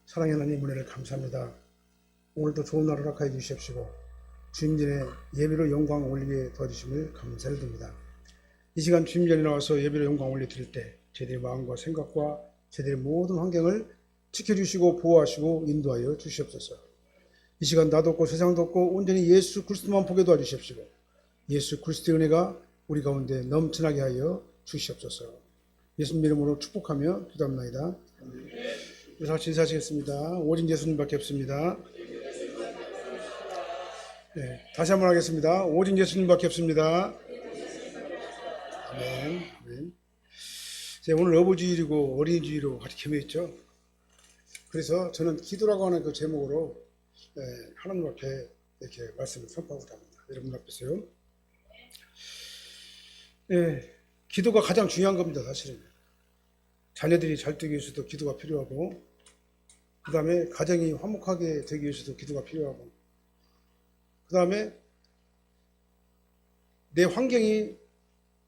사랑의 하나님 은혜를 감사합니다. 오늘도 좋은 날을 허락하여 주시옵시고 주님 전에 예배로 영광 올리게 도와주심을 감사를 드립니다. 이 시간 주님 전에 나와서 예배로 영광 올려드릴 때 저희들의 마음과 생각과 저희들의 모든 환경을 지켜주시고 보호하시고 인도하여 주시옵소서. 이 시간 나도 없고 세상도 없고 온전히 예수 그리스도만 보게 도와주시옵시고 예수 그리스도의 은혜가 우리 가운데 넘쳐나게 하여 주시옵소서. 예수님 이름으로 축복하며 기도합니다. 같이 인사하시겠습니다. 오직 예수님밖에 없습니다. 네, 다시 한번 하겠습니다. 오직 예수님밖에 없습니다. 아멘. 아멘. 오늘 어버이주일이고 어린이주일로 같이 겸해있죠. 그래서 저는 기도라고 하는 그 제목으로 하나님 앞에 이렇게 말씀을 선포하고 합니다. 여러분 앞에서요. 기도가 가장 중요한 겁니다. 사실은 자녀들이 잘 되기 위해서도 기도가 필요하고, 그 다음에 가정이 화목하게 되기 위해서도 기도가 필요하고, 그 다음에 내 환경이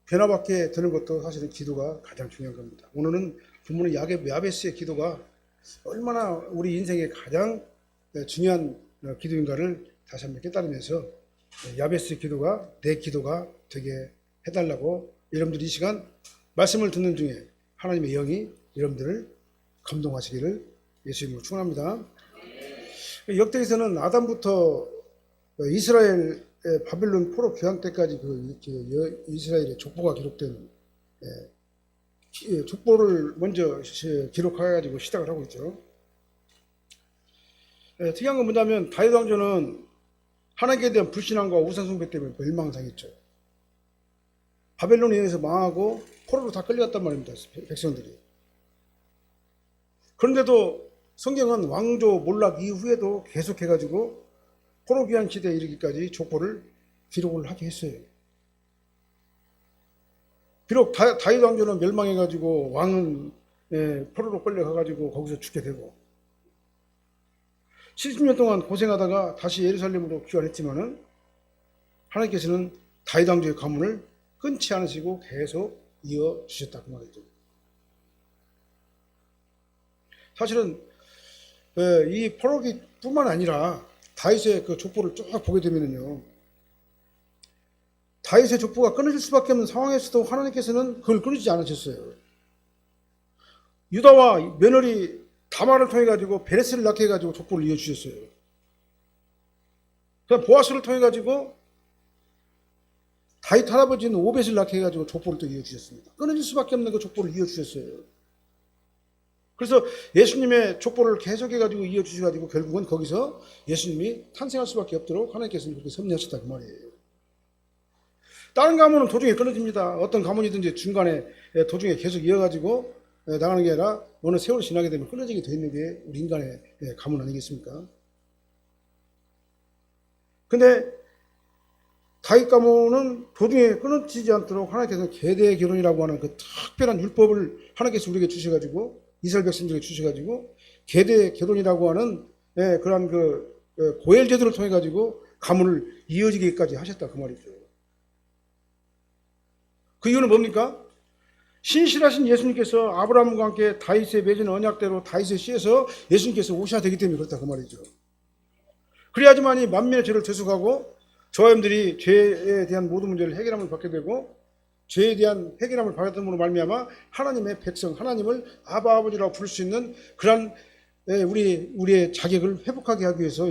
변화받게 되는 것도 사실은 기도가 가장 중요한 겁니다. 오늘은 본문의 야베스의 기도가 얼마나 우리 인생에 가장 중요한 기도인가를 다시 한번 깨달으면서 야베스의 기도가 내 기도가 되게 해달라고 여러분들 이 시간 말씀을 듣는 중에 하나님의 영이 여러분들을 감동하시기를 예수님으로 축원합니다. 역대에서는 아담부터 이스라엘 바빌론 포로 귀환 때까지 이스라엘의 족보가 기록된 족보를 먼저 기록해가지고 시작을 하고 있죠. 특이한 건 뭐냐면 다윗 왕조는 하나님께 대한 불신앙과 우상숭배 때문에 멸망당했죠. 바벨론에 의해서 망하고 포로로 다 끌려갔단 말입니다. 백성들이. 그런데도 성경은 왕조 몰락 이후에도 계속해가지고 포로 귀환 시대에 이르기까지 족보를 기록을 하게 했어요. 비록 다윗 왕조는 멸망해가지고 왕은 포로로 끌려가가지고 거기서 죽게 되고 70년 동안 고생하다가 다시 예루살렘으로 귀환했지만은 하나님께서는 다윗 왕조의 가문을 끊지 않으시고 계속 이어주셨다 그 말이죠. 사실은 이 포로기뿐만 아니라 다윗의 그 족보를 쭉 보게 되면요, 다윗의 족보가 끊어질 수밖에 없는 상황에서도 하나님께서는 그걸 끊어지지 않으셨어요. 유다와 며느리 다말을 통해 가지고 베레스를 낳게 해가지고 족보를 이어주셨어요. 그다음 보아스를 통해 가지고 다윗 할아버지는 오벳을 낳게 해가지고 족보를 또 이어주셨습니다. 끊어질 수밖에 없는 그 족보를 이어주셨어요. 그래서 예수님의 족보를 계속해가지고 이어주셔가지고 결국은 거기서 예수님이 탄생할 수밖에 없도록 하나님께서는 그렇게 섭리하셨다 그 말이에요. 다른 가문은 도중에 끊어집니다. 어떤 가문이든지 중간에 도중에 계속 이어가지고 나가는 게 아니라 어느 세월이 지나게 되면 끊어지게 되어 있는 게 우리 인간의 가문 아니겠습니까? 근데 다윗 가문은 도중에 끊어지지 않도록 하나님께서 계대 결혼이라고 하는 그 특별한 율법을 하나님께서 우리에게 주셔가지고 이스라엘 백성들에게 주셔가지고 계대 결혼이라고 하는 그러한 그 고엘 제도를 통해 가지고 가문을 이어지게까지 하셨다 그 말이죠. 그 이유는 뭡니까? 신실하신 예수님께서 아브라함과 함께 다윗의 맺은 언약대로 다윗의 씨에서 예수님께서 오셔야 되기 때문에 그렇다 그 말이죠. 그래야지만이 만민의 죄를 대속하고 저와 여러분들이 죄에 대한 모든 문제를 해결함을 받게 되고 죄에 대한 해결함을 받았음으로 말미암아 하나님의 백성, 하나님을 아버지라고 부를 수 있는 그런 우리의 자격을 회복하게 하기 위해서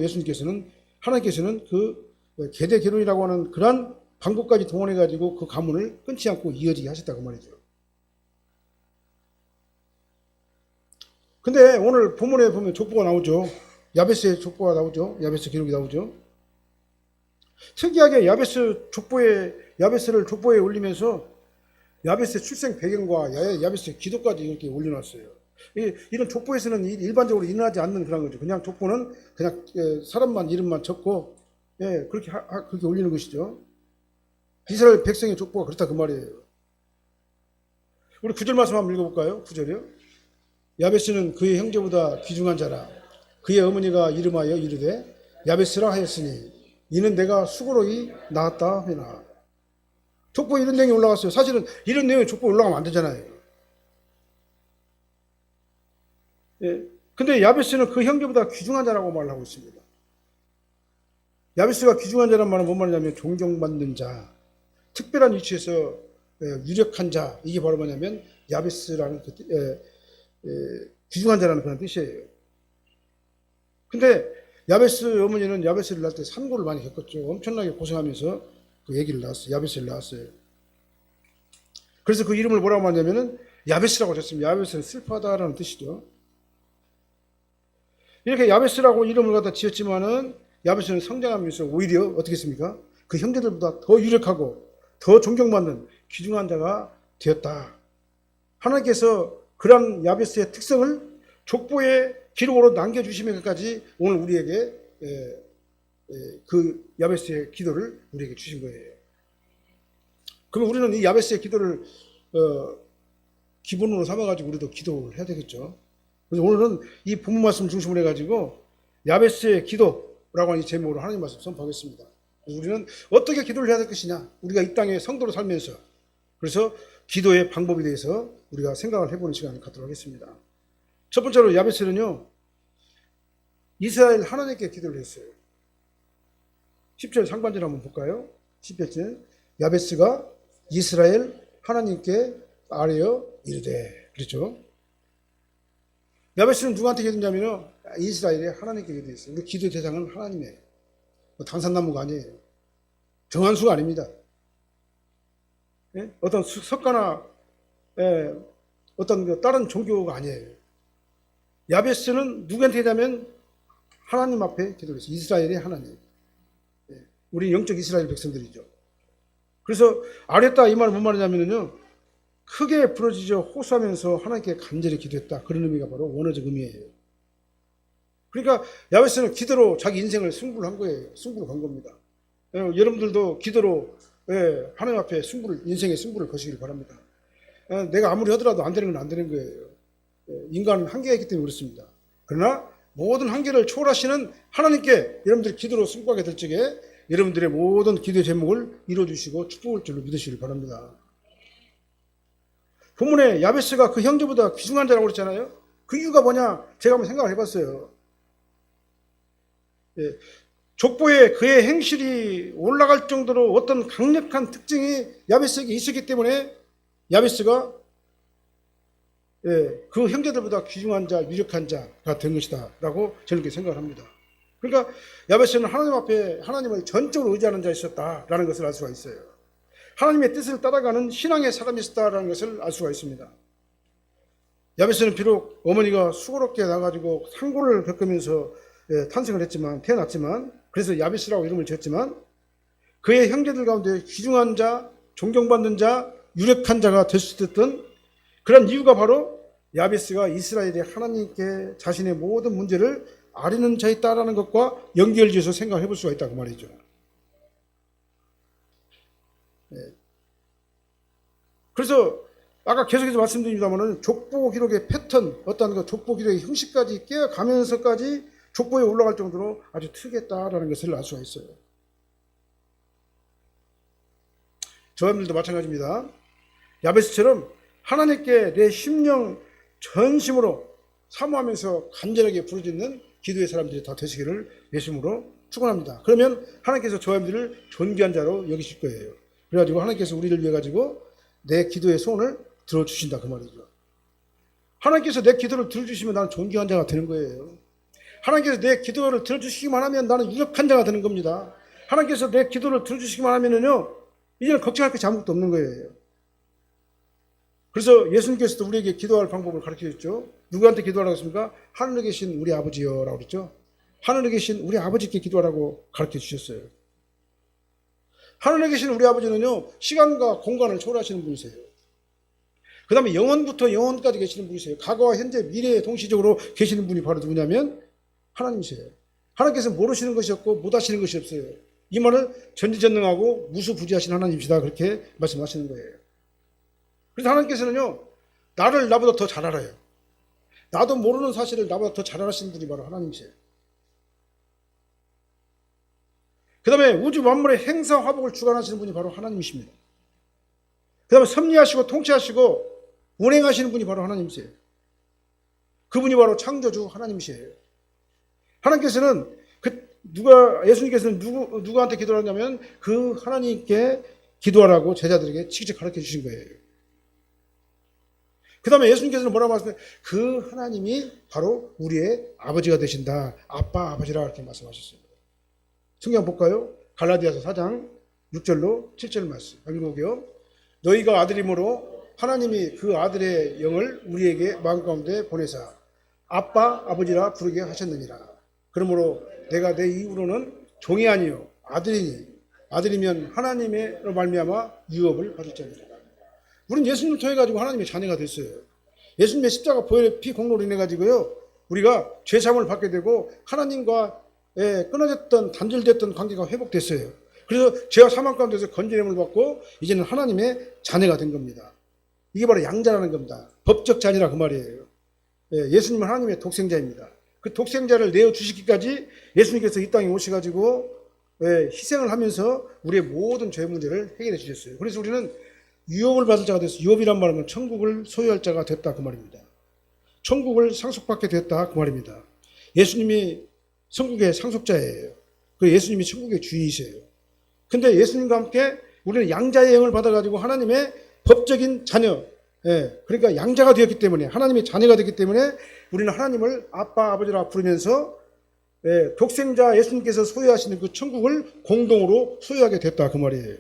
하나님께서는 그 계대 결혼이라고 하는 그런 방법까지 동원해 가지고 그 가문을 끊지 않고 이어지게 하셨다 그 말이죠. 근데 오늘 본문에 보면 족보가 나오죠. 야베스의 족보가 나오죠. 야베스 기록이 나오죠. 특이하게 야베스를 족보에 올리면서 야베스의 출생 배경과 야베스의 기도까지 이렇게 올려놨어요. 이런 족보에서는 일반적으로 일어나지 않는 그런 거죠. 그냥 족보는 그냥 사람만 이름만 적고 그렇게 올리는 것이죠. 이스라엘 백성의 족보가 그렇다 그 말이에요. 우리 9절 말씀 한번 읽어볼까요? 9절이요. 야베스는 그의 형제보다 귀중한 자라. 그의 어머니가 이름하여 이르되 야베스라 하였으니 이는 내가 수고로이 낳았다 하나. 족보에 이런 내용이 올라갔어요. 사실은 이런 내용이 족보에 올라가면 안 되잖아요. 근데 야베스는 그 형제보다 귀중한 자라고 말을 하고 있습니다. 야베스가 귀중한 자란 말은 뭔 말이냐면 존경받는 자, 특별한 위치에서 유력한 자, 이게 바로 뭐냐면 야베스라는 귀중한 자라는 그런 뜻이에요. 근데 야베스 어머니는 야베스를 낳을 때 산고를 많이 겪었죠. 엄청나게 고생하면서 그 얘기를 낳았어요. 야베스를 낳았어요. 그래서 그 이름을 뭐라고 하냐면은 야베스라고 했습니다. 야베스는 슬퍼하다라는 뜻이죠. 이렇게 야베스라고 이름을 갖다 지었지만은 야베스는 성장하면서 오히려 어떻게 했습니까? 그 형제들보다 더 유력하고 더 존경받는 귀중한 자가 되었다. 하나님께서 그런 야베스의 특성을 족보의 기록으로 남겨주시면까지 오늘 우리에게 그 야베스의 기도를 우리에게 주신 거예요. 그러면 우리는 이 야베스의 기도를 기본으로 삼아가지고 우리도 기도를 해야 되겠죠. 그래서 오늘은 이 본문 말씀 중심으로 해가지고 야베스의 기도라고 하는 이 제목으로 하나님 말씀 선포하겠습니다. 그래서 우리는 어떻게 기도를 해야 될 것이냐, 우리가 이 땅에 성도로 살면서, 그래서 기도의 방법에 대해서 우리가 생각을 해보는 시간을 갖도록 하겠습니다. 첫 번째로 야베스는요, 이스라엘 하나님께 기도를 했어요. 10절 상반절 한번 볼까요? 10절 야베스가 이스라엘 하나님께 아뢰어 이르되, 그렇죠? 야베스는 누구한테 기도했냐면요, 이스라엘의 하나님께 기도했어요. 우리 기도의 대상은 하나님이에요. 당산나무가 아니에요. 정한수가 아닙니다. 예? 어떤 석가나 어떤 다른 종교가 아니에요. 야베스는 누구한테 했냐면 하나님 앞에 기도를 했어요. 이스라엘의 하나님. 예. 우리 영적 이스라엘 백성들이죠. 그래서 아뢰었다 이 말은 뭔 말이냐면요, 크게 부르짖어 호소하면서 하나님께 간절히 기도했다. 그런 의미가 바로 원어적 의미예요. 그러니까 야베스는 기도로 자기 인생을 승부를 한 거예요. 승부를 건 겁니다. 여러분들도 기도로 하나님 앞에 인생의 승부를 거시길 바랍니다. 내가 아무리 하더라도 안 되는 건 안 되는 거예요. 인간은 한계가 있기 때문에 그렇습니다. 그러나 모든 한계를 초월하시는 하나님께 여러분들이 기도로 승부하게 될 적에 여러분들의 모든 기도의 제목을 이루어주시고 축복할 줄로 믿으시길 바랍니다. 본문에 야베스가 그 형제보다 귀중한 자라고 그랬잖아요. 그 이유가 뭐냐? 제가 한번 생각을 해봤어요. 족보에 그의 행실이 올라갈 정도로 어떤 강력한 특징이 야베스에게 있었기 때문에 야베스가 그 형제들보다 귀중한 자, 유력한 자가 된 것이다 라고 저는 그렇게 생각을 합니다. 그러니까 야베스는 하나님 앞에 하나님을 전적으로 의지하는 자였었다라는 것을 알 수가 있어요. 하나님의 뜻을 따라가는 신앙의 사람이었다라는 것을 알 수가 있습니다. 야베스는 비록 어머니가 수고롭게 나가지고 상고를 겪으면서 탄생을 했지만, 태어났지만, 그래서 야베스라고 이름을 지었지만, 그의 형제들 가운데 귀중한 자, 존경받는 자, 유력한 자가 될 수 있었던 그런 이유가 바로 야베스가 이스라엘의 하나님께 자신의 모든 문제를 아뢰는 자였다라는 것과 연결지어서 생각해 볼 수가 있다고 말이죠. 그래서 아까 계속해서 말씀드립니다만은 족보 기록의 패턴, 어떤 그 족보 기록의 형식까지 깨어가면서까지 족보에 올라갈 정도로 아주 특이했다라는 것을 알 수가 있어요. 저희들도 마찬가지입니다. 야베스처럼 하나님께 내 심령 전심으로 사모하면서 간절하게 부르짖는 기도의 사람들이 다 되시기를 예수님으로 축원합니다. 그러면 하나님께서 저희들을 존귀한 자로 여기실 거예요. 그래가지고 하나님께서 우리를 위해 가지고 내 기도의 소원을 들어주신다 그 말이죠. 하나님께서 내 기도를 들어주시면 나는 존귀한 자가 되는 거예요. 하나님께서 내 기도를 들어주시기만 하면 나는 유력한 자가 되는 겁니다. 하나님께서 내 기도를 들어주시기만 하면은요, 이제는 걱정할 것이 아무것도 없는 거예요. 그래서 예수님께서도 우리에게 기도할 방법을 가르쳐 주셨죠. 누구한테 기도하라고 했습니까? 하늘에 계신 우리 아버지요 라고 그랬죠. 하늘에 계신 우리 아버지께 기도하라고 가르쳐 주셨어요. 하늘에 계신 우리 아버지는요, 시간과 공간을 초월하시는 분이세요. 그 다음에 영원부터 영원까지 계시는 분이세요. 과거와 현재, 미래에 동시적으로 계시는 분이 바로 누구냐면 하나님이세요. 하나님께서 모르시는 것이 없고 못하시는 것이 없어요. 이 말을 전지전능하고 무수부지하신 하나님이시다 그렇게 말씀하시는 거예요. 그래서 하나님께서는요, 나를 나보다 더 잘 알아요. 나도 모르는 사실을 나보다 더 잘 알아시는 분이 바로 하나님이세요. 그 다음에 우주 만물의 행사 화복을 주관하시는 분이 바로 하나님이십니다. 그 다음에 섭리하시고 통치하시고 운행하시는 분이 바로 하나님이세요. 그분이 바로 창조주 하나님이시에요. 하나님께서는 예수님께서는 누구한테 기도하냐면 그 하나님께 기도하라고 제자들에게 직접 가르쳐 주신 거예요. 그 다음에 예수님께서는 뭐라고 말씀하세요? 그 하나님이 바로 우리의 아버지가 되신다. 아빠, 아버지라 이렇게 말씀하셨어요. 성경 볼까요? 갈라디아서 4장 6절로 7절 말씀. 읽어볼게요. 너희가 아들이므로 하나님이 그 아들의 영을 우리에게 마음 가운데 보내사 아빠, 아버지라 부르게 하셨느니라. 그러므로 내가 내 이후로는 종이 아니요 아들이니 아들이면 하나님의 말미암아 유업을 받을 자니라. 우리는 예수님을 통해 가지고 하나님의 자녀가 됐어요. 예수님의 십자가 보혈의 피 공로로 인해 가지고요 우리가 죄사함을 받게 되고 하나님과 끊어졌던 단절됐던 관계가 회복됐어요. 그래서 죄와 사망 가운데서 건지됨을 받고 이제는 하나님의 자녀가 된 겁니다. 이게 바로 양자라는 겁니다. 법적 자녀라 그 말이에요. 예수님은 하나님의 독생자입니다. 그 독생자를 내어주시기까지 예수님께서 이 땅에 오셔가지고 희생을 하면서 우리의 모든 죄 문제를 해결해 주셨어요. 그래서 우리는 유업을 받을 자가 됐어요. 유업이란 말은 천국을 소유할 자가 됐다 그 말입니다. 천국을 상속받게 됐다 그 말입니다. 예수님이 천국의 상속자예요. 그리고 예수님이 천국의 주인이세요. 근데 예수님과 함께 우리는 양자의 영을 받아가지고 하나님의 법적인 자녀, 그러니까 양자가 되었기 때문에 하나님의 자녀가 됐기 때문에 우리는 하나님을 아빠, 아버지라 부르면서 독생자 예수님께서 소유하시는 그 천국을 공동으로 소유하게 됐다 그 말이에요.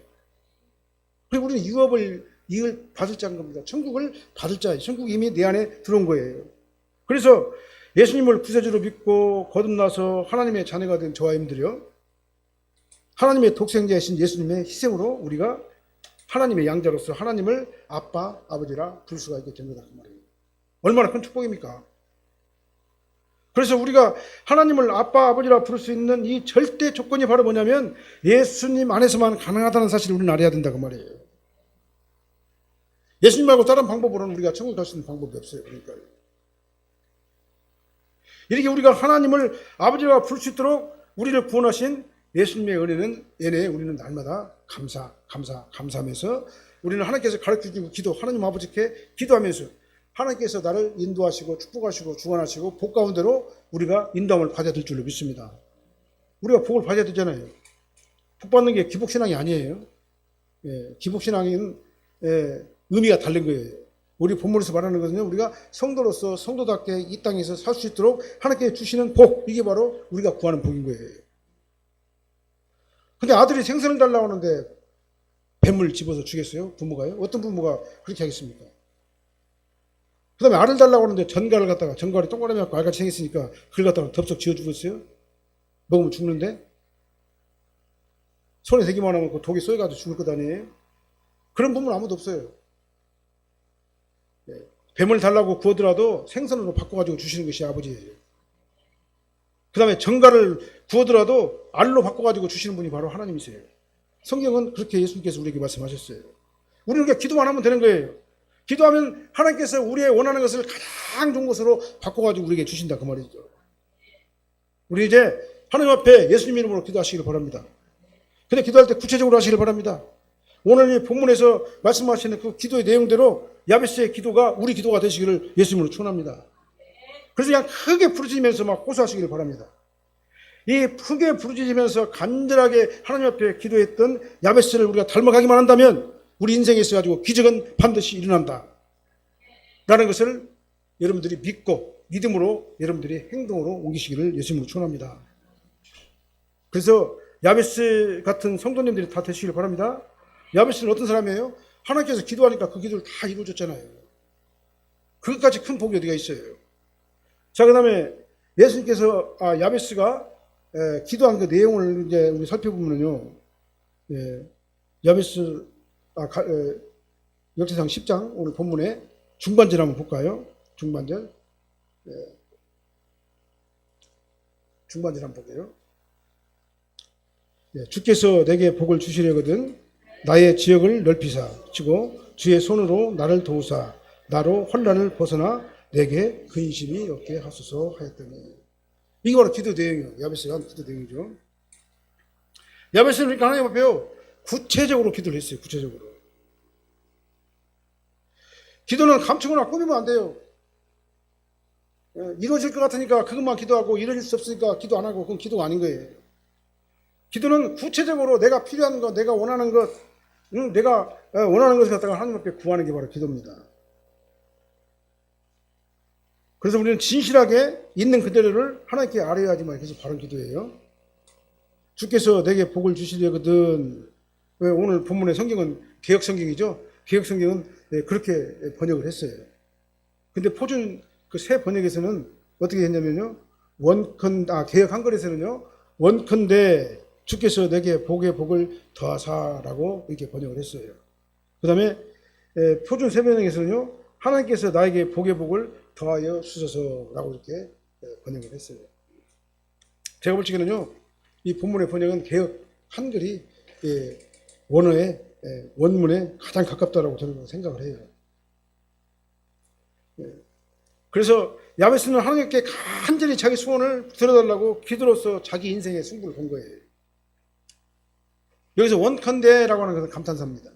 그리고 우리는 이을 받을 자인 겁니다. 천국을 받을 자예요. 천국이 이미 내 안에 들어온 거예요. 그래서 예수님을 구세주로 믿고 거듭나서 하나님의 자녀가 된 저와 여러분들이요, 하나님의 독생자이신 예수님의 희생으로 우리가 하나님의 양자로서 하나님을 아빠, 아버지라 부를 수가 있게 됩니다. 그 말이에요. 얼마나 큰 축복입니까? 그래서 우리가 하나님을 아빠, 아버지라 부를 수 있는 이 절대 조건이 바로 뭐냐면 예수님 안에서만 가능하다는 사실을 우리는 알아야 된다 그 말이에요. 예수님 말고 다른 방법으로는 우리가 천국 갈 수 있는 방법이 없어요. 그러니까요. 이렇게 우리가 하나님을 아버지라 부를 수 있도록 우리를 구원하신 예수님의 은혜에 우리는 날마다 감사하면서 우리는 하나님께서 가르쳐주고 하나님 아버지께 기도하면서 하나님께서 나를 인도하시고 축복하시고 주관하시고 복 가운데로 우리가 인도함을 받아야 될 줄로 믿습니다. 우리가 복을 받아야 되잖아요. 복 받는 게 기복신앙이 아니에요. 기복신앙은 의미가 다른 거예요. 우리 본문에서 말하는 것은요, 우리가 성도로서 성도답게 이 땅에서 살 수 있도록 하나님께 주시는 복, 이게 바로 우리가 구하는 복인 거예요. 근데 아들이 생선을 달라고 하는데 뱀을 집어서 주겠어요? 부모가요? 어떤 부모가 그렇게 하겠습니까? 그 다음에 알을 달라고 하는데 전갈이 동그라미 갖고 알같이 생겼으니까 그걸 갖다가 덥석 지어주겠어요? 먹으면 죽는데? 손에 대기만 하면 그 독이 쏘여가지고 죽을 것 아니에요? 그런 부모는 아무도 없어요. 뱀을 달라고 구하더라도 생선으로 바꿔가지고 주시는 것이 아버지예요. 그 다음에 전갈을 구하더라도 알로 바꿔가지고 주시는 분이 바로 하나님이세요. 성경은 그렇게 예수님께서 우리에게 말씀하셨어요. 우리는 그냥 기도만 하면 되는 거예요. 기도하면 하나님께서 우리의 원하는 것을 가장 좋은 것으로 바꿔가지고 우리에게 주신다 그 말이죠. 우리 이제 하나님 앞에 예수님 이름으로 기도하시길 바랍니다. 근데 기도할 때 구체적으로 하시길 바랍니다. 오늘 이 본문에서 말씀하시는 그 기도의 내용대로 야베스의 기도가 우리 기도가 되시기를 예수님으로 축원합니다. 그래서 그냥 크게 부르짖으면서 막 호소하시길 바랍니다. 이 크게 부르짖으면서 간절하게 하나님 앞에 기도했던 야베스를 우리가 닮아가기만 한다면 우리 인생에 있어가지고 기적은 반드시 일어난다 라는 것을 여러분들이 믿고 믿음으로 여러분들이 행동으로 옮기시기를 예수님으로 축원합니다. 그래서 야베스 같은 성도님들이 다 되시길 바랍니다. 야베스는 어떤 사람이에요? 하나님께서 기도하니까 그 기도를 다 이루어졌잖아요. 그것까지 큰 복이 어디가 있어요? 자, 그 다음에 예수님께서 야베스가 기도한 그 내용을 이제 우리 살펴보면요, 야베스 역대상 10장 오늘 본문에 중반절 한번 볼까요? 중반절 한번 볼게요. 주께서 내게 복을 주시려거든 나의 지역을 넓히사 치고 주의 손으로 나를 도우사 나로 혼란을 벗어나 내게 근심이 없게 하소서 하였더니, 이게 바로 기도 내용이에요. 야베스가 한 기도 내용이죠. 야베스는 그러니까 하나님 앞에요 구체적으로 기도를 했어요. 구체적으로. 기도는 감추거나 꾸미면 안 돼요. 이루어질 것 같으니까 그것만 기도하고 이루어질 수 없으니까 기도 안 하고 그건 기도가 아닌 거예요. 기도는 구체적으로 내가 필요한 것, 내가 원하는 것, 내가 원하는 것을 갖다가 하나님 앞에 구하는 게 바로 기도입니다. 그래서 우리는 진실하게 있는 그대로를 하나님께 아뢰야지만 그래서 바른 기도예요. 주께서 내게 복을 주시려거든. 왜 오늘 본문의 성경은 개역 성경이죠. 개역 성경은 그렇게 번역을 했어요. 근데 표준 그 새 번역에서는 어떻게 했냐면요. 개역 한글에서는요. 원컨대 주께서 내게 복의 복을 더하사라고 이렇게 번역을 했어요. 그 다음에 표준 새 번역에서는요. 하나님께서 나에게 복의 복을 더하여 주소서라고 이렇게 번역을 했어요. 제가 볼 적에는요. 이 본문의 번역은 개역 한글이 원어의 원문에 가장 가깝다라고 저는 생각을 해요. 그래서 야베스는 하나님께 간절히 자기 소원을 들어달라고 기도로서 자기 인생의 승부를 건 거예요. 여기서 원컨대라고 하는 것은 감탄사입니다.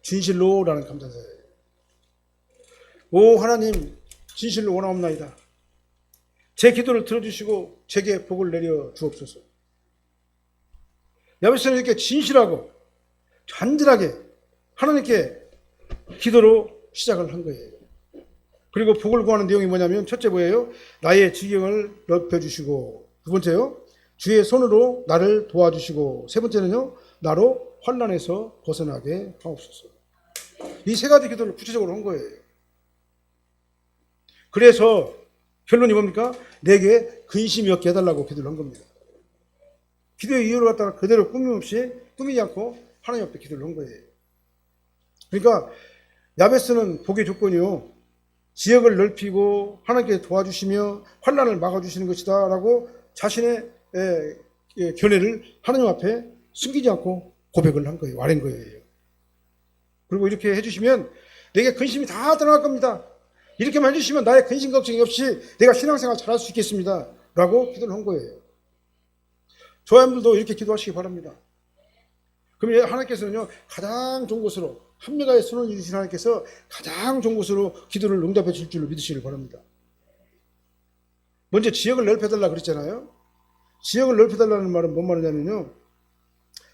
진실로라는 감탄사예요. 오 하나님 진실로 원하옵나이다. 제 기도를 들어주시고 제게 복을 내려 주옵소서. 야베스는 이렇게 진실하고 간절하게 하나님께 기도로 시작을 한 거예요. 그리고 복을 구하는 내용이 뭐냐면 첫째 뭐예요? 나의 지경을 넓혀주시고, 두 번째요 주의 손으로 나를 도와주시고, 세 번째는요 나로 환난에서 벗어나게 하옵소서. 이 세 가지 기도를 구체적으로 한 거예요. 그래서 결론이 뭡니까? 내게 근심이 없게 해달라고 기도를 한 겁니다. 기도의 이유를 갖다가 그대로 꾸미지 않고 하나님 앞에 기도를 한 거예요. 그러니까 야베스는 복의 조건이요 지역을 넓히고 하나님께 도와주시며 환난을 막아주시는 것이다 라고 자신의 견해를 하나님 앞에 숨기지 않고 고백을 한 거예요. 아뢰는 거예요. 그리고 이렇게 해주시면 내게 근심이 다 떠날 겁니다. 이렇게만 해주시면 나의 근심 걱정이 없이 내가 신앙생활 잘할 수 있겠습니다 라고 기도를 한 거예요. 저와 여러분들도 이렇게 기도하시기 바랍니다. 그럼 하나님께서는요 가장 좋은 곳으로 합리가의 손을 이루신 하나님께서 가장 좋은 곳으로 기도를 응답해 줄 줄로 믿으시길 바랍니다. 먼저 지역을 넓혀달라 그랬잖아요. 지역을 넓혀달라는 말은 뭔 말이냐면요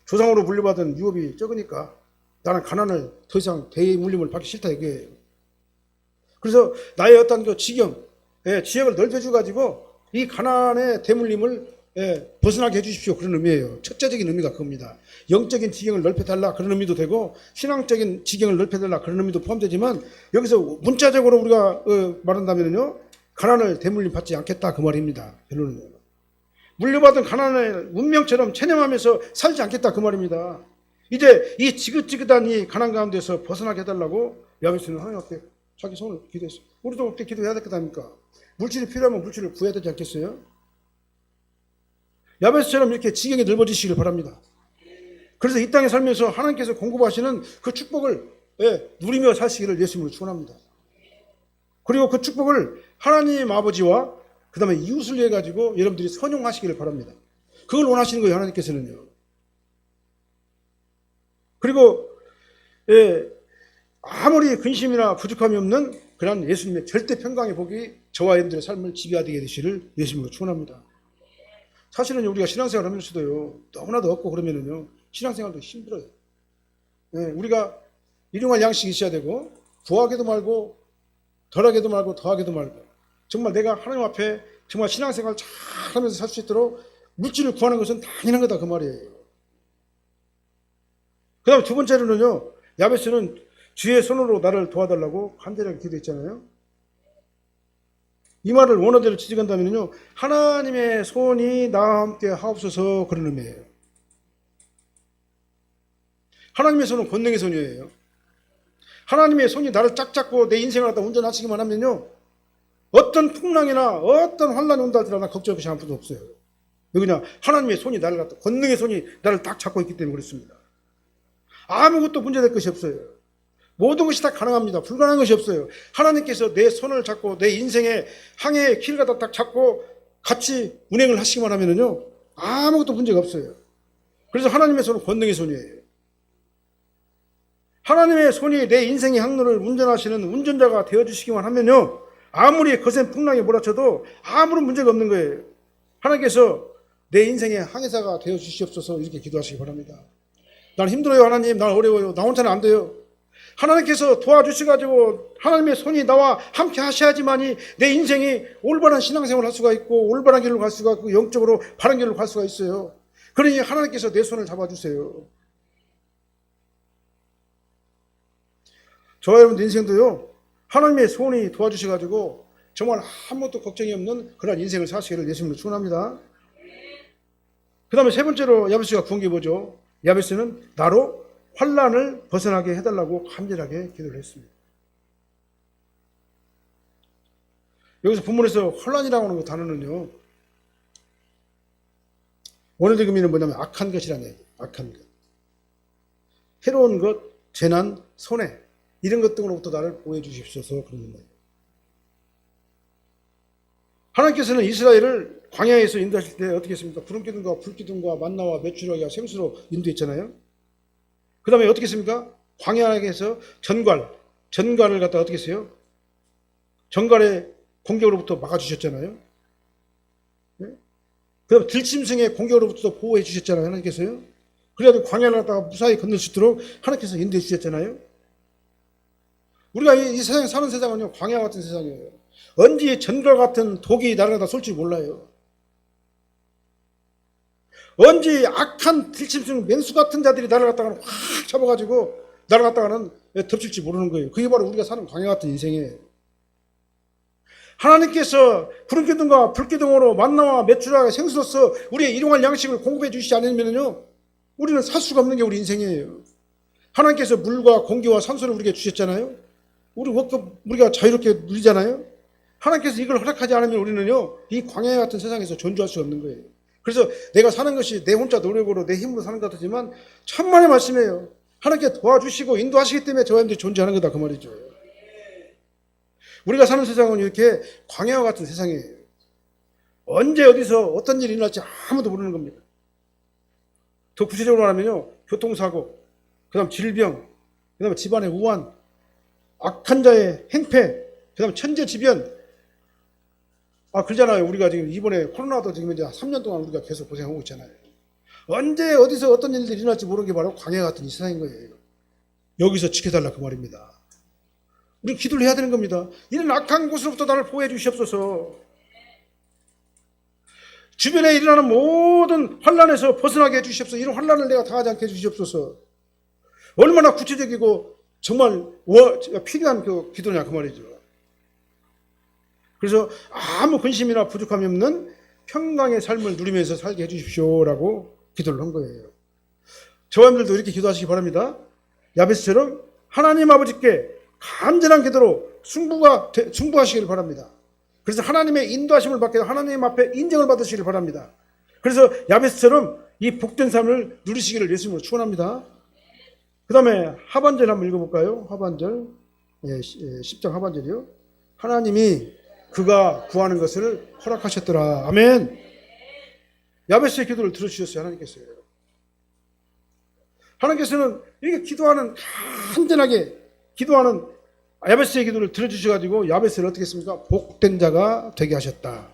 조상으로 물려받은 유업이 적으니까 나는 가난을 더 이상 대물림을 받기 싫다 이거예요. 그래서 나의 어떤 그 지역을 넓혀줘 가지고 이 가난의 대물림을 벗어나게 해주십시오. 그런 의미예요. 첫째적인 의미가 그겁니다. 영적인 지경을 넓혀달라 그런 의미도 되고 신앙적인 지경을 넓혀달라 그런 의미도 포함되지만 여기서 문자적으로 우리가 말한다면요 가난을 대물림 받지 않겠다 그 말입니다. 결론은요. 물려받은 가난을 운명처럼 체념하면서 살지 않겠다 그 말입니다. 이제 이 지긋지긋한 이 가난 가운데서 벗어나게 해달라고 야베스는 하나님 앞에 자기 손을 기도했어요. 우리도 그때 기도해야 될 것 아닙니까? 물질이 필요하면 물질을 구해야 되지 않겠어요? 야베스처럼 이렇게 지경이 넓어지시길 바랍니다. 그래서 이 땅에 살면서 하나님께서 공급하시는 그 축복을 누리며 사시기를 예수님으로 축원합니다. 그리고 그 축복을 하나님 아버지와 그 다음에 이웃을 위해 가지고 여러분들이 선용하시기를 바랍니다. 그걸 원하시는 거예요. 하나님께서는요. 그리고 아무리 근심이나 부족함이 없는 그런 예수님의 절대 평강의 복이 저와 여러분들의 삶을 지배하게 되시를 예수님으로 축원합니다. 사실은 우리가 신앙생활 하면서도요 너무나도 없고 그러면은요 신앙생활도 힘들어요. 우리가 일용할 양식이 있어야 되고 부하게도 말고 덜하게도 말고 더하게도 말고 정말 내가 하나님 앞에 정말 신앙생활 잘 하면서 살 수 있도록 물질을 구하는 것은 당연한 거다 그 말이에요. 그 다음 두 번째로는요 야베스는 주의 손으로 나를 도와달라고 간절하게 기도했잖아요. 이 말을 원어대로 지적한다면요 하나님의 손이 나와 함께 하옵소서 그런 의미예요. 하나님의 손은 권능의 손이에요. 하나님의 손이 나를 짝 잡고 내 인생을 갖다 운전하시기만 하면요 어떤 풍랑이나 어떤 환란이 온다 하더라도 나 걱정하시 아무도 없어요. 왜 그냥 하나님의 손이 나를 갖다 권능의 손이 나를 딱 잡고 있기 때문에 그렇습니다. 아무것도 문제될 것이 없어요. 모든 것이 다 가능합니다. 불가능한 것이 없어요. 하나님께서 내 손을 잡고 내 인생의 항해의 길을 갖다 딱 잡고 같이 운행을 하시기만 하면요 아무것도 문제가 없어요. 그래서 하나님의 손은 권능의 손이에요. 하나님의 손이 내 인생의 항로를 운전하시는 운전자가 되어주시기만 하면요 아무리 거센 풍랑에 몰아쳐도 아무런 문제가 없는 거예요. 하나님께서 내 인생의 항해사가 되어 주시옵소서 이렇게 기도하시기 바랍니다. 난 힘들어요 하나님, 난 어려워요, 나 혼자는 안 돼요. 하나님께서 도와주셔가지고 하나님의 손이 나와 함께 하셔야지만이 내 인생이 올바른 신앙생활을 할 수가 있고 올바른 길로 갈 수가 있고 영적으로 바른 길로 갈 수가 있어요. 그러니 하나님께서 내 손을 잡아주세요. 저와 여러분들 인생도요, 하나님의 손이 도와주셔가지고 정말 아무것도 걱정이 없는 그런 인생을 사시기를 예수님으로 축원합니다. 그 다음에 세 번째로 야베스가 구한 게 뭐죠? 야베스는 나로 환난을 벗어나게 해달라고 간절하게 기도를 했습니다. 여기서 본문에서 환난이라고 하는 그 단어는요, 원어적 의미는 뭐냐면 악한 것이라는 얘기예요. 악한 것. 해로운 것, 재난, 손해 이런 것 등으로부터 나를 보호해 주십시오서 그런 거예요. 하나님께서는 이스라엘을 광야에서 인도하실 때 어떻게 했습니까? 구름기둥과 불기둥과 만나와 메추라기와 생수로 인도했잖아요. 그 다음에 어떻게 했습니까? 광야에서 전갈을 갖다가 어떻게 했어요? 전갈의 공격으로부터 막아주셨잖아요. 네? 그 다음에 들짐승의 공격으로부터 보호해 주셨잖아요. 하나님께서요. 그래야 광야를 갖다가 무사히 건널 수 있도록 하나님께서 인도해 주셨잖아요. 우리가 이 세상에 사는 세상은요, 광야 같은 세상이에요. 언제 전갈 같은 독이 나를 갖다 쏠지 몰라요. 언제 악한 들짐승 맹수 같은 자들이 나를 갖다가는 확 잡아가지고 나를 갖다가는 덮칠지 모르는 거예요. 그게 바로 우리가 사는 광야 같은 인생이에요. 하나님께서 구름기둥과 불기둥으로 만나와 메추라기와 생수로서 우리의 일용할 양식을 공급해 주시지 않으면요, 우리는 살 수가 없는 게 우리 인생이에요. 하나님께서 물과 공기와 산소를 우리에게 주셨잖아요. 우리가 자유롭게 누리잖아요. 하나님께서 이걸 허락하지 않으면 우리는요, 이 광야 같은 세상에서 존재할 수 없는 거예요. 그래서 내가 사는 것이 내 혼자 노력으로 내 힘으로 사는 것 같지만 천만의 말씀이에요. 하나님께 도와주시고 인도하시기 때문에 저와 여러분들이 존재하는 거다 그 말이죠. 우리가 사는 세상은 이렇게 광야와 같은 세상이에요. 언제 어디서 어떤 일이 일어날지 아무도 모르는 겁니다. 더 구체적으로 말하면요, 교통사고, 그 다음 질병, 그 다음에 집안의 우환, 악한 자의 행패, 그 다음에 천재지변. 그러잖아요. 우리가 지금 이번에 코로나도 지금 이제 3년 동안 우리가 계속 고생하고 있잖아요. 언제 어디서 어떤 일들이 일어날지 모르는 게 바로 광야 같은 이 세상인 거예요. 여기서 지켜달라 그 말입니다. 우리 기도를 해야 되는 겁니다. 이런 악한 곳으로부터 나를 보호해 주시옵소서. 주변에 일어나는 모든 환난에서 벗어나게 해 주시옵소서. 이런 환난을 내가 당하지 않게 해 주시옵소서. 얼마나 구체적이고 정말 필요한 그 기도냐 그 말이죠. 그래서 아무 근심이나 부족함이 없는 평강의 삶을 누리면서 살게 해주십시오라고 기도를 한 거예요. 저와 여러분들도 이렇게 기도하시기 바랍니다. 야베스처럼 하나님 아버지께 간절한 기도로 승부하시기를 바랍니다. 그래서 하나님의 인도하심을 받게 하나님 앞에 인정을 받으시기를 바랍니다. 그래서 야베스처럼 이 복된 삶을 누리시기를 예수님으로 축원합니다. 그 다음에 하반절 한번 읽어볼까요? 하반절 10장 하반절이요. 하나님이 그가 구하는 것을 허락하셨더라. 아멘. 야베스의 기도를 들어주셨어요. 하나님께서는 이렇게 기도하는 간절하게 기도하는 야베스의 기도를 들어주셔가지고 야베스를 어떻게 했습니까? 복된 자가 되게 하셨다.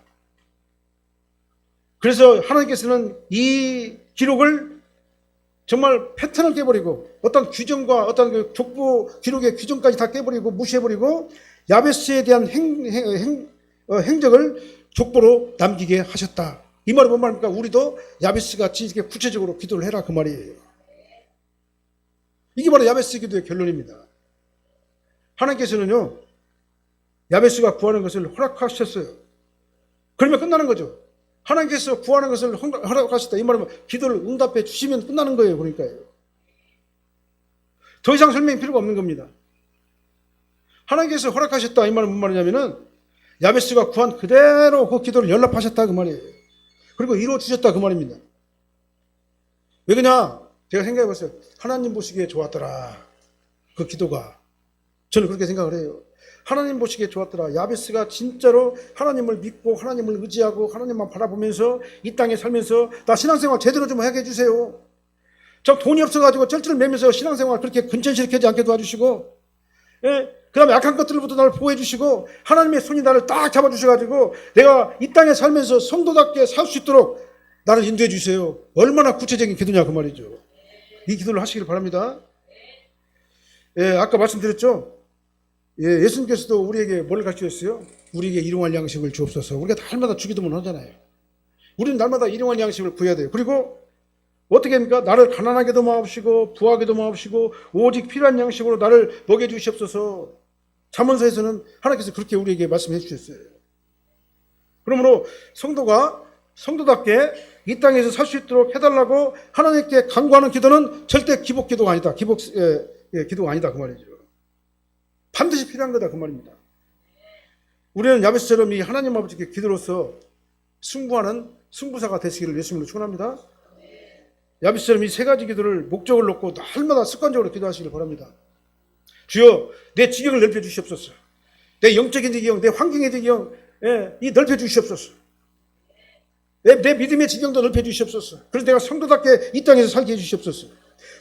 그래서 하나님께서는 이 기록을 정말 패턴을 깨버리고 어떤 규정과 어떤 그 족보 기록의 규정까지 다 깨버리고 무시해버리고 야베스에 대한 행적을 족보로 남기게 하셨다. 이 말은 뭔 말입니까? 우리도 야베스같이 이렇게 구체적으로 기도를 해라 그 말이에요. 이게 바로 야베스 기도의 결론입니다. 하나님께서는요, 야베스가 구하는 것을 허락하셨어요. 그러면 끝나는 거죠. 하나님께서 구하는 것을 허락하셨다. 이 말은 기도를 응답해 주시면 끝나는 거예요. 그러니까요. 더 이상 설명이 필요가 없는 겁니다. 하나님께서 허락하셨다. 이 말은 뭔 말이냐면은 야베스가 구한 그대로 그 기도를 연락하셨다. 그 말이에요. 그리고 이루어 주셨다. 그 말입니다. 왜 그러냐? 제가 생각해 봤어요. 하나님 보시기에 좋았더라. 그 기도가. 저는 그렇게 생각을 해요. 하나님 보시기에 좋았더라. 야베스가 진짜로 하나님을 믿고 하나님을 의지하고 하나님만 바라보면서 이 땅에 살면서 나 신앙생활 제대로 좀 하게 해주세요. 저 돈이 없어가지고 쩔쩔 매면서 신앙생활 그렇게 근천스럽게 하지 않게 도와주시고 그 다음에 악한 것들로부터 나를 보호해 주시고 하나님의 손이 나를 딱 잡아주셔가지고 내가 이 땅에 살면서 성도답게 살 수 있도록 나를 인도해 주세요. 얼마나 구체적인 기도냐 그 말이죠. 이 기도를 하시길 바랍니다. 아까 말씀드렸죠. 예수님께서도 우리에게 뭘 가르치셨어요? 우리에게 일용할 양식을 주옵소서. 우리가 날마다 주기도문 하잖아요. 우리는 날마다 일용할 양식을 구해야 돼요. 그리고 어떻게 합니까? 나를 가난하게도 마옵시고 부하게도 마옵시고 오직 필요한 양식으로 나를 먹여주시옵소서. 잠언서에서는 하나님께서 그렇게 우리에게 말씀해 주셨어요. 그러므로 성도답게 이 땅에서 살 수 있도록 해달라고 하나님께 간구하는 기도는 절대 기복 기도가 아니다. 기도가 아니다 그 말이죠. 반드시 필요한 거다 그 말입니다. 우리는 야베스처럼 이 하나님 아버지께 기도로서 승부하는 승부사가 되시기를 예수님으로 축원합니다. 야베스처럼 이 세 가지 기도를 목적을 놓고 날마다 습관적으로 기도하시길 바랍니다. 주여 내 지경을 넓혀 주시옵소서. 내 영적인 지경, 내 환경의 지경 이 넓혀 주시옵소서. 내 믿음의 지경도 넓혀 주시옵소서. 그래서 내가 성도답게 이 땅에서 살게 해 주시옵소서.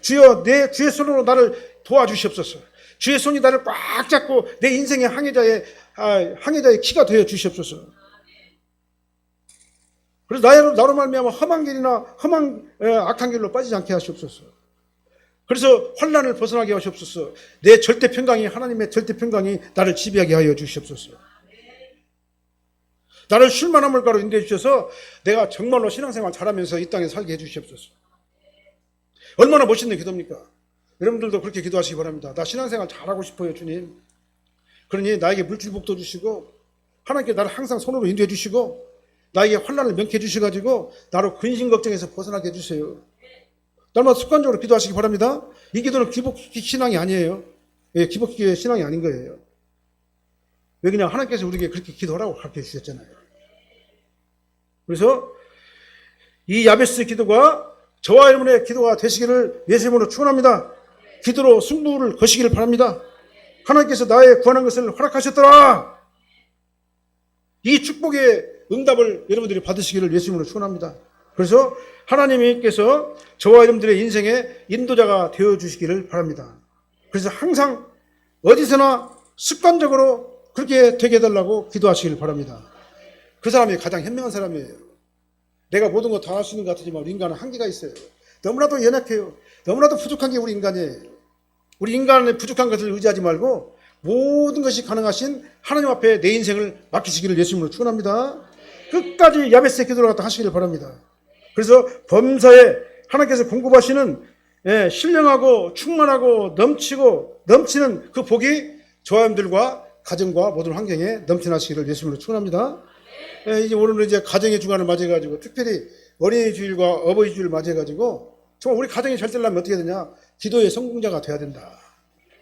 주여 내 주의 손으로 나를 도와주시옵소서. 주의 손이 나를 꽉 잡고 내 인생의 항해자의 키가 되어 주시옵소서. 그래서 나로 말미암아 험한 길이나 험한 악한 길로 빠지지 않게 하시옵소서. 그래서 환난을 벗어나게 하시옵소서. 내 절대 평강이 하나님의 절대 평강이 나를 지배하게 하여 주시옵소서. 나를 쉴만한 물가로 인도해 주셔서 내가 정말로 신앙생활 잘하면서 이 땅에 살게 해 주시옵소서. 얼마나 멋있는 기도입니까? 여러분들도 그렇게 기도하시기 바랍니다. 나 신앙생활 잘하고 싶어요 주님. 그러니 나에게 물질복도 주시고 하나님께 나를 항상 손으로 인도해 주시고 나에게 환난을 명쾌해 주셔가지고 나로 근심 걱정에서 벗어나게 해주세요. 날마다 습관적으로 기도하시기 바랍니다. 이 기도는 기복기 신앙이 아니에요. 기복기의 신앙이 아닌 거예요. 왜 그냥 하나님께서 우리에게 그렇게 기도하라고 가르쳐 주셨잖아요. 그래서 이 야베스 기도가 저와 여러분의 기도가 되시기를 예수님으로 축원합니다. 기도로 승부를 거시기를 바랍니다. 하나님께서 나의 구하는 것을 허락하셨더라. 이 축복의 응답을 여러분들이 받으시기를 예수님으로 축원합니다. 그래서 하나님께서 저와 여러분들의 인생의 인도자가 되어주시기를 바랍니다. 그래서 항상 어디서나 습관적으로 그렇게 되게 해달라고 기도하시기를 바랍니다. 그 사람이 가장 현명한 사람이에요. 내가 모든 거 다 할 수 있는 것 같지만 우리 인간은 한계가 있어요. 너무나도 연약해요. 너무나도 부족한 게 우리 인간이에요. 우리 인간의 부족한 것을 의지하지 말고 모든 것이 가능하신 하나님 앞에 내 인생을 맡기시기를 예수님으로 축원합니다. 끝까지 야베스의 기도를 갖다 하시기를 바랍니다. 그래서 범사에 하나님께서 공급하시는 신령하고 충만하고 넘치는 그 복이 저와 여러분들과 가정과 모든 환경에 넘쳐나시기를 예수님으로 축원합니다. 이제 오늘은 이제 가정의 주간을 맞이해가지고 특별히 어린이 주일과 어버이 주일을 맞이해가지고 정말 우리 가정이 잘 되려면 어떻게 되냐? 기도의 성공자가 돼야 된다.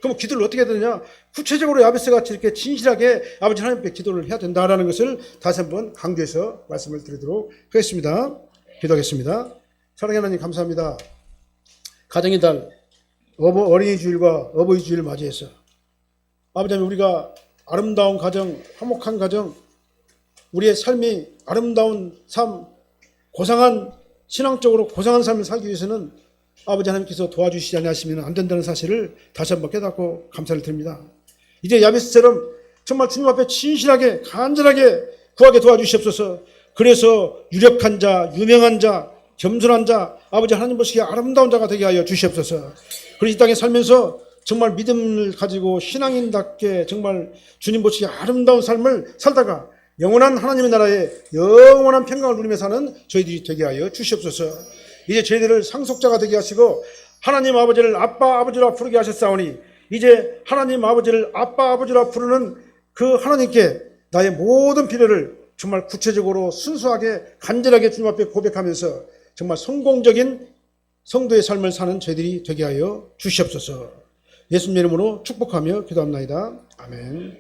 그럼 기도를 어떻게 해야 되느냐? 구체적으로 야베스같이 이렇게 진실하게 아버지 하나님께 기도를 해야 된다라는 것을 다시 한번 강조해서 말씀을 드리도록 하겠습니다. 기도하겠습니다. 사랑하는 하나님 감사합니다. 가정의 달 어린이 주일과 어버이 주일을 맞이해서 아버지 하나님 우리가 아름다운 가정, 화목한 가정, 우리의 삶이 아름다운 삶, 고상한 신앙적으로 고상한 삶을 살기 위해서는 아버지 하나님께서 도와주시지 않으시면 안 된다는 사실을 다시 한번 깨닫고 감사를 드립니다. 이제 야베스처럼 정말 주님 앞에 진실하게 간절하게 구하게 도와주시옵소서. 그래서 유력한 자, 유명한 자, 겸손한 자, 아버지 하나님 보시기에 아름다운 자가 되게 하여 주시옵소서. 그리고 이 땅에 살면서 정말 믿음을 가지고 신앙인답게 정말 주님 보시기에 아름다운 삶을 살다가 영원한 하나님의 나라에 영원한 평강을 누리며 사는 저희들이 되게 하여 주시옵소서. 이제 저희들을 상속자가 되게 하시고 하나님 아버지를 아빠 아버지라 부르게 하셨사오니 이제 하나님 아버지를 아빠 아버지라 부르는 그 하나님께 나의 모든 필요를 정말 구체적으로 순수하게 간절하게 주님 앞에 고백하면서 정말 성공적인 성도의 삶을 사는 저희들이 되게 하여 주시옵소서. 예수님 이름으로 축복하며 기도합나이다. 아멘.